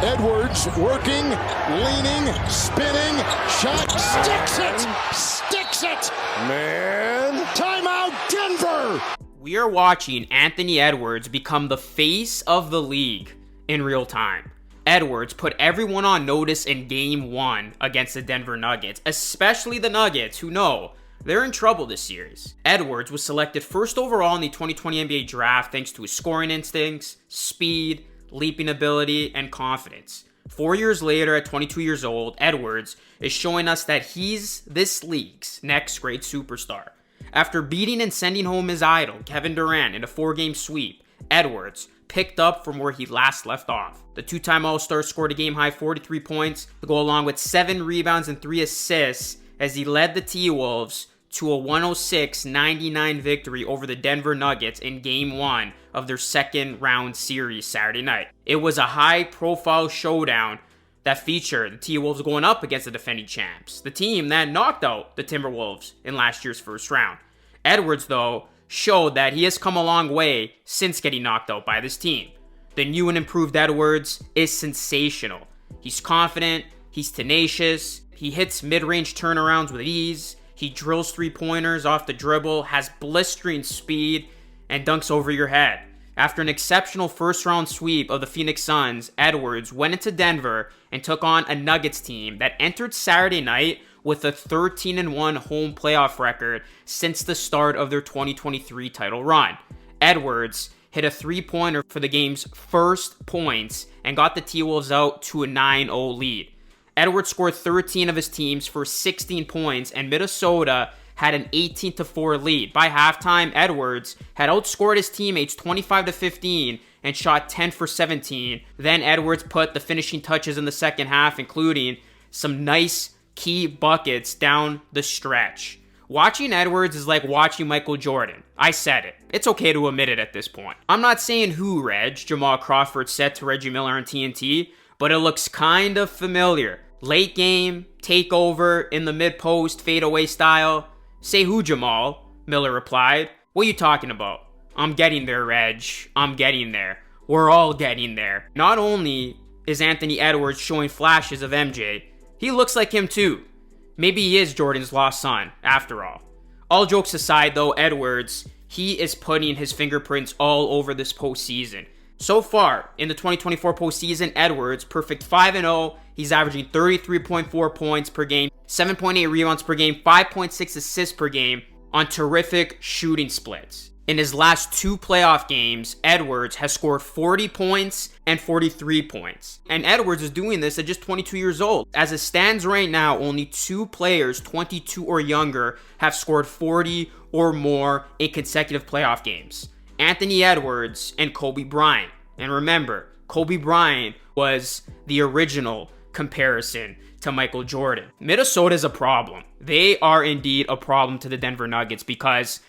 Edwards working, leaning, spinning, shot, sticks it, man, timeout Denver. We are watching Anthony Edwards become the face of the league in real time. Edwards put everyone on notice in Game 1 against the Denver Nuggets, especially the Nuggets, who know they're in trouble this series. Edwards was selected first overall in the 2020 NBA draft thanks to his scoring instincts, speed, leaping ability, and confidence. 4 years later, at 22 years old, Edwards is showing us that he's this league's next great superstar. After beating and sending home his idol, Kevin Durant, in a 4-game sweep, Edwards picked up from where he last left off. The two-time All-Star scored a game-high 43 points to go along with 7 rebounds and 3 assists as he led the T-Wolves to a 106-99 victory over the Denver Nuggets in Game 1 of their second round series Saturday night. It was a high-profile showdown that featured the T-Wolves going up against the defending champs, the team that knocked out the Timberwolves in last year's first round. Edwards, though, showed that he has come a long way since getting knocked out by this team. The new and improved Edwards is sensational. He's confident, he's tenacious, he hits mid-range turnarounds with ease, he drills three-pointers off the dribble, has blistering speed, and dunks over your head. After an exceptional first-round sweep of the Phoenix Suns, Edwards went into Denver and took on a Nuggets team that entered Saturday night with a 13-1 home playoff record since the start of their 2023 title run. Edwards hit a three-pointer for the game's first points and got the T-Wolves out to a 9-0 lead. Edwards scored 13 of his team's first 16 points, and Minnesota had an 18-4 lead. By halftime, Edwards had outscored his teammates 25-15 and shot 10 for 17. Then Edwards put the finishing touches in the second half, including some nice key buckets down the stretch. Watching Edwards is like watching Michael Jordan. I said it. It's okay to admit it at this point. I'm not saying who, Reg, Jamal Crawford said to Reggie Miller on TNT, but it looks kind of familiar. Late game, takeover in the mid-post, fadeaway style. Say who, Jamal? Miller replied. What are you talking about? I'm getting there, Reg. I'm getting there. We're all getting there. Not only is Anthony Edwards showing flashes of MJ, he looks like him too. Maybe he is Jordan's lost son, after all. All jokes aside though, Edwards, he is putting his fingerprints all over this postseason. So far, in the 2024 postseason, Edwards, perfect 5-0. He's averaging 33.4 points per game, 7.8 rebounds per game, 5.6 assists per game on terrific shooting splits. In his last 2 playoff games, Edwards has scored 40 points and 43 points. And Edwards is doing this at just 22 years old. As it stands right now, only 2 players 22 or younger have scored 40 or more in consecutive playoff games. Anthony Edwards and Kobe Bryant. And remember, Kobe Bryant was the original comparison to Michael Jordan. Minnesota is a problem. They are indeed a problem to the Denver Nuggets because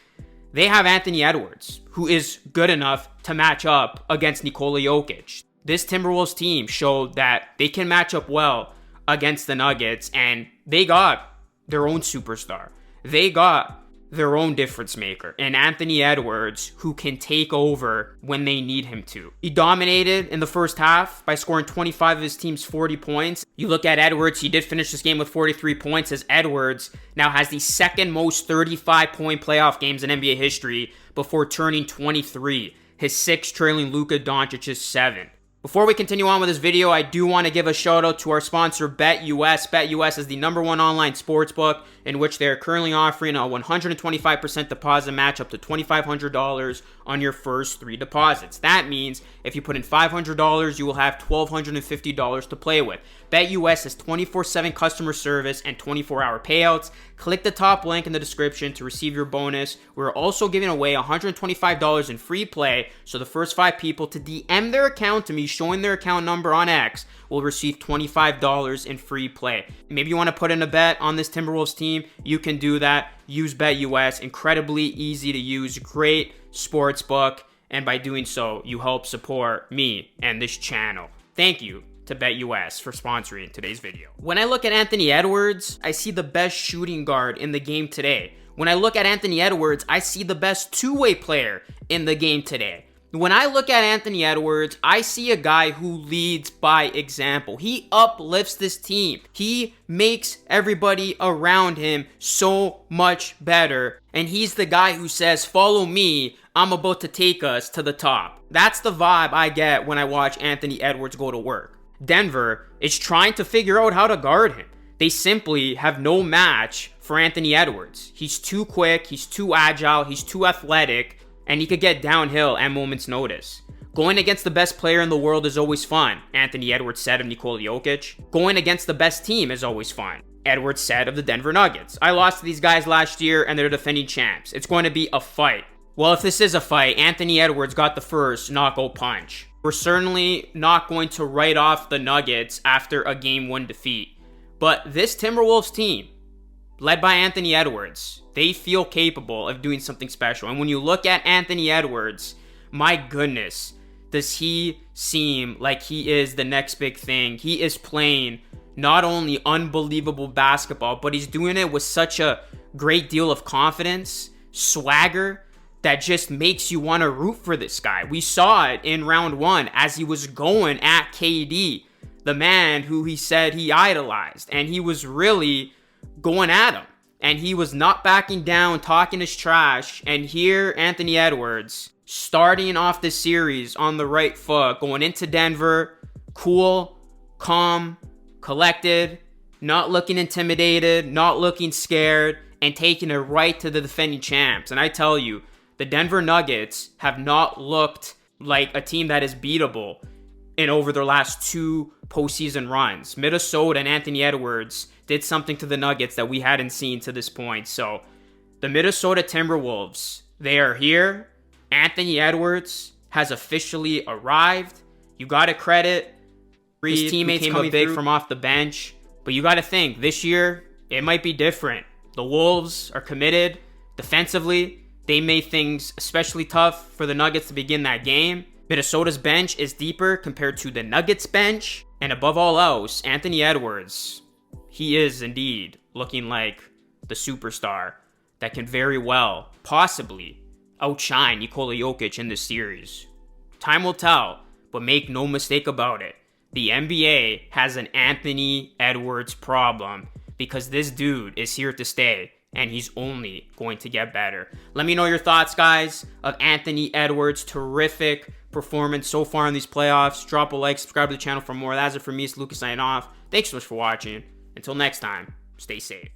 they have Anthony Edwards, who is good enough to match up against Nikola Jokic. This Timberwolves team showed that they can match up well against the Nuggets, and they got their own superstar. They got their own difference maker, and Anthony Edwards, who can take over when they need him to. He dominated in the first half by scoring 25 of his team's 40 points. You look at Edwards, he did finish this game with 43 points, as Edwards now has the second most 35-point playoff games in NBA history before turning 23, his 6 trailing Luka Doncic's 7. Before we continue on with this video, I do want to give a shout out to our sponsor, BetUS. BetUS is the #1 online sportsbook in which they are currently offering a 125% deposit match up to $2,500 on your first 3 deposits. That means if you put in $500, you will have $1,250 to play with. BetUS has 24/7 customer service and 24-hour payouts. Click the top link in the description to receive your bonus. We're also giving away $125 in free play, so the first 5 people to DM their account to me showing their account number on X will receive $25 in free play. Maybe you want to put in a bet on this Timberwolves team, you can do that. Use BetUS, incredibly easy to use, great sports book, and by doing so, you help support me and this channel. Thank you to BetUS for sponsoring today's video. When I look at Anthony Edwards, I see the best shooting guard in the game today. When I look at Anthony Edwards, I see the best two-way player in the game today. When I look at Anthony Edwards, I see a guy who leads by example. He uplifts this team. He makes everybody around him so much better. And he's the guy who says, follow me, I'm about to take us to the top. That's the vibe I get when I watch Anthony Edwards go to work. Denver is trying to figure out how to guard him. They simply have no match for Anthony Edwards. He's too quick, he's too agile, he's too athletic, and he could get downhill at moment's notice. Going against the best player in the world is always fun, Anthony Edwards said of Nikola Jokic. Going against the best team is always fun, Edwards said of the Denver Nuggets. I lost to these guys last year and they're defending champs. It's going to be a fight. Well, if this is a fight, Anthony Edwards got the first knockout punch. We're certainly not going to write off the Nuggets after a Game 1 defeat. But this Timberwolves team, led by Anthony Edwards, they feel capable of doing something special. And when you look at Anthony Edwards, my goodness, does he seem like he is the next big thing. He is playing not only unbelievable basketball, but he's doing it with such a great deal of confidence, swagger, that just makes you want to root for this guy. We saw it in round 1 as he was going at KD, the man who he said he idolized, and he was really going at him. And he was not backing down, talking his trash. And here, Anthony Edwards, starting off the series on the right foot, going into Denver, cool, calm, collected, not looking intimidated, not looking scared, and taking it right to the defending champs. And I tell you, the Denver Nuggets have not looked like a team that is beatable in over their last 2 postseason runs. Minnesota and Anthony Edwards did something to the Nuggets that we hadn't seen to this point. So the Minnesota Timberwolves, they are here. Anthony Edwards has officially arrived. You got to credit his teammates coming big from off the bench. But you got to think, this year, it might be different. The Wolves are committed defensively. They made things especially tough for the Nuggets to begin that game. Minnesota's bench is deeper compared to the Nuggets bench. And above all else, Anthony Edwards, he is indeed looking like the superstar that can very well, possibly, outshine Nikola Jokic in this series. Time will tell, but make no mistake about it. The NBA has an Anthony Edwards problem because this dude is here to stay. And he's only going to get better. Let me know your thoughts, guys, of Anthony Edwards' terrific performance so far in these playoffs. Drop a like, subscribe to the channel for more. That's it for me. It's Lucas signing off. Thanks so much for watching. Until next time, stay safe.